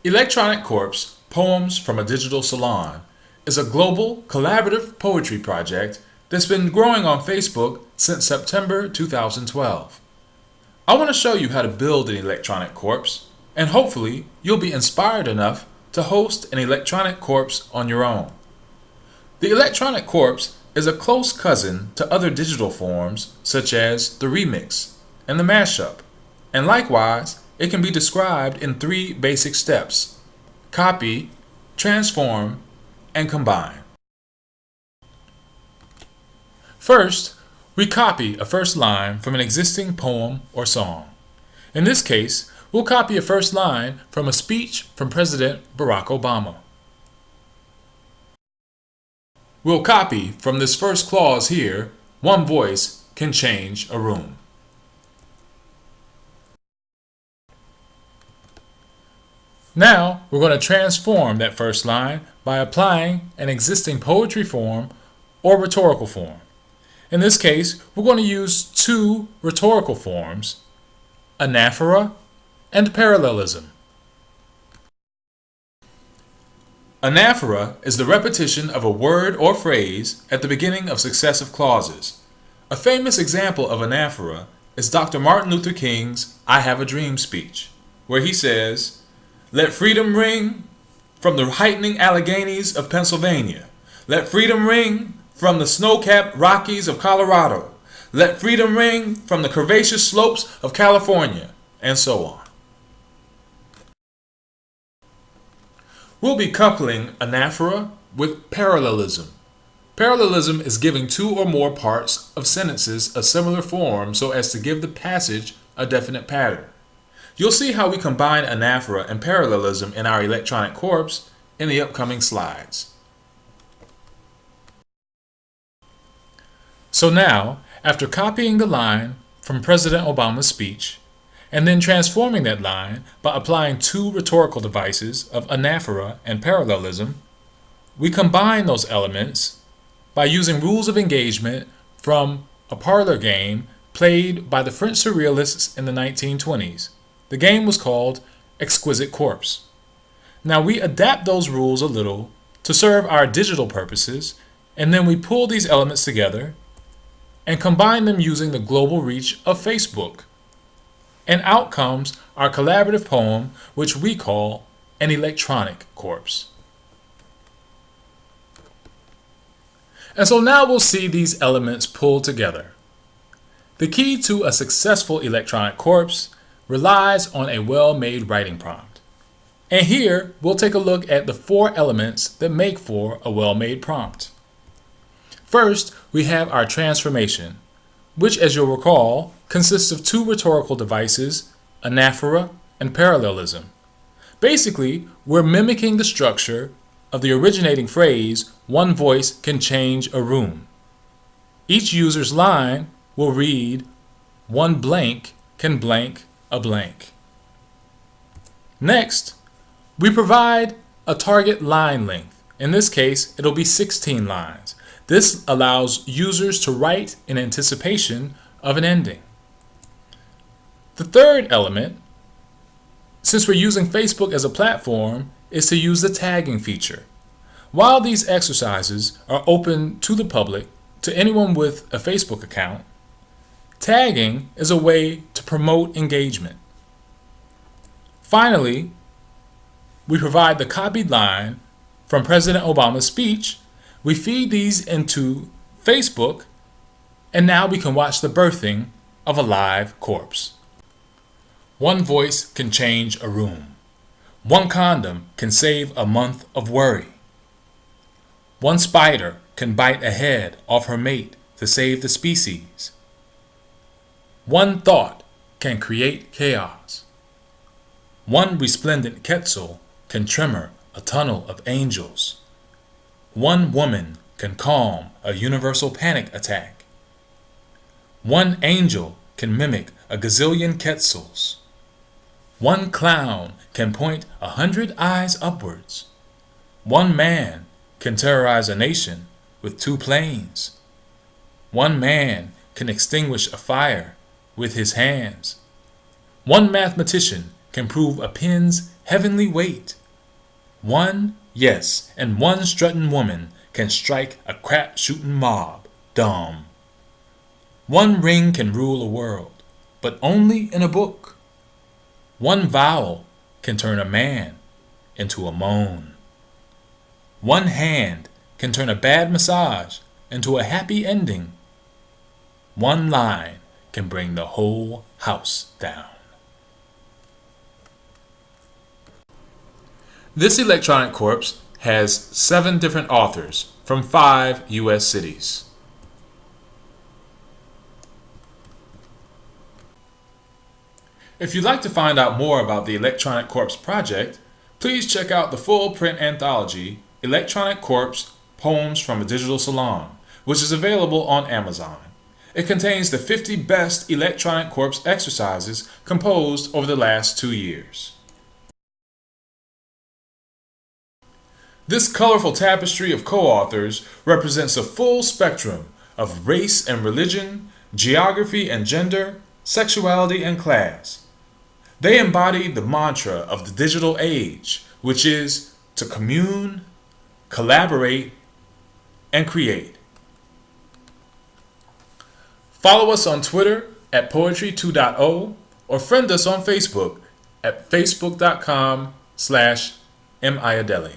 Electronic Corpse Poems from a Digital Salon is a global, collaborative poetry project that's been growing on Facebook since September 2012. I want to show you how to build an electronic corpse, and hopefully you'll be inspired enough to host an electronic corpse on your own. The electronic corpse is a close cousin to other digital forms such as the remix and the mashup, and likewise, it can be described in three basic steps: copy, transform, and combine. First, we copy a first line from an existing poem or song. In this case, we'll copy a first line from a speech from President Barack Obama. We'll copy from this first clause here, "One voice can change a room." Now, we're going to transform that first line by applying an existing poetry form or rhetorical form. In this case, we're going to use two rhetorical forms, anaphora and parallelism. Anaphora is the repetition of a word or phrase at the beginning of successive clauses. A famous example of anaphora is Dr. Martin Luther King's "I Have a Dream" speech, where he says, "Let freedom ring from the heightening Alleghenies of Pennsylvania. Let freedom ring from the snow-capped Rockies of Colorado. Let freedom ring from the curvaceous slopes of California," and so on. We'll be coupling anaphora with parallelism. Parallelism is giving two or more parts of sentences a similar form so as to give the passage a definite pattern. You'll see how we combine anaphora and parallelism in our electronic corpse in the upcoming slides. So now, after copying the line from President Obama's speech, and then transforming that line by applying two rhetorical devices of anaphora and parallelism, we combine those elements by using rules of engagement from a parlor game played by the French surrealists in the 1920s. The game was called Exquisite Corpse. Now we adapt those rules a little to serve our digital purposes, and then we pull these elements together and combine them using the global reach of Facebook. And out comes our collaborative poem, which we call an electronic corpse. And so now we'll see these elements pulled together. The key to a successful electronic corpse relies on a well-made writing prompt. And here we'll take a look at the four elements that make for a well-made prompt. First, we have our transformation, which, as you'll recall, consists of two rhetorical devices, anaphora and parallelism. Basically, we're mimicking the structure of the originating phrase, "One voice can change a room." Each user's line will read, "One blank can blank a blank." Next, we provide a target line length. In this case, it'll be 16 lines. This allows users to write in anticipation of an ending. The third element, since we're using Facebook as a platform, is to use the tagging feature. While these exercises are open to the public, to anyone with a Facebook account, tagging is a way to promote engagement. Finally, we provide the copied line from President Obama's speech. We feed these into Facebook, and now we can watch the birthing of a live corpse. One voice can change a room. One condom can save a month of worry. One spider can bite a head off her mate to save the species. One thought can create chaos. One resplendent Quetzal can tremor a tunnel of angels. One woman can calm a universal panic attack. One angel can mimic a gazillion Quetzals. One clown can point 100 eyes upwards. One man can terrorize a nation with 2 planes. One man can extinguish a fire with his hands. One mathematician can prove a pen's heavenly weight. One, yes, and one strutting woman can strike a crap-shooting mob dumb. One ring can rule a world, but only in a book. One vowel can turn a man into a moan. One hand can turn a bad massage into a happy ending. One line can bring the whole house down. This electronic corpse has 7 different authors from 5 U.S. cities. If you'd like to find out more about the Electronic Corpse project, please check out the full print anthology, Electronic Corpse Poems from a Digital Salon, which is available on Amazon. It contains the 50 best electronic corpse exercises composed over the last 2 years. This colorful tapestry of co-authors represents a full spectrum of race and religion, geography and gender, sexuality and class. They embody the mantra of the digital age, which is to commune, collaborate, and create. Follow us on Twitter at Poetry 2.0 or friend us on Facebook at facebook.com/miadeli.